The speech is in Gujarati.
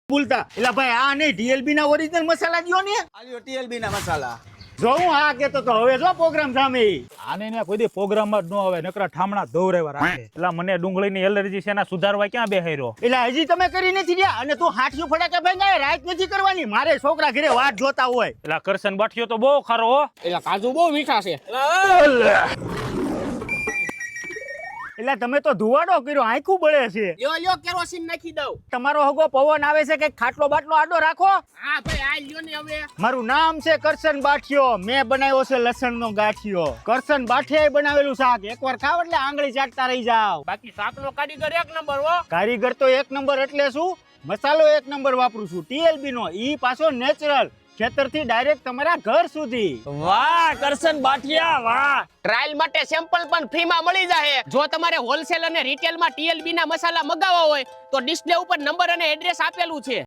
બોલતા એટલે ભાઈ આ નહીં ટીએલબી ના ઓરિજિનલ મસાલા દ્યો ને આલ્યો ટીએલબી ના મસાલા. જો હું આ કેતો તો હવે જો પ્રોગ્રામ સામે આને ને કોઈ દી પ્રોગ્રામમાં જ ન આવે નકરા ઠામણા દોરેવા રાખે. એટલે મને ડુંગળીની એલર્જી છે એના સુધારવા ક્યાં બેહાયરો? એટલે હજી તમે કરી નથી રહ્યા અને તું હાથિયું ફટાકે ભાઈ રાત નથી કરવાની મારે છોકરા ઘરે વાટ જોતા હોય એટલે કરશન બાઠિયો તો બહુ ખરો હો. એટલે કાજુ બહુ મીઠા છે. એટલે તમે તો ધુવાડો કર્યો આંખું બળે છે લ્યો કેરોસીન નાખી દઉં. તમારો હગો પવન આવે છે કે ખાટલો બાટલો આડો રાખો હા ભાઈ આ લ્યો ને હવે. મારું નામ છે કરશન બાઠિયો મેં બનાવ્યો છે લસણનો ગાંઠિયો કરશન બાઠિયાએ બનાવેલું શાક એકવાર ખાવ એટલે આંગળી ચાટતા રહી જાવ બાકી શાકનો કારીગર એક નંબર હો. કારીગર તો એક નંબર એટલે શું મસાલો એક નંબર વાપરું છું ટીએલબી નો ઈ પાછો નેચરલ ખેતરથી ડાયરેક્ટ તમારા ઘર સુધી વાહ કરશન બાઠિયા વાહ. ટ્રાયલ માટે સેમ્પલ પણ ફ્રી માં મળી જાય. જો તમારે હોલસેલ અને રિટેલ માં ટીએલબી ના મસાલા મગાવવા હોય તો ડિસ્પ્લે ઉપર નંબર અને એડ્રેસ આપેલું છે.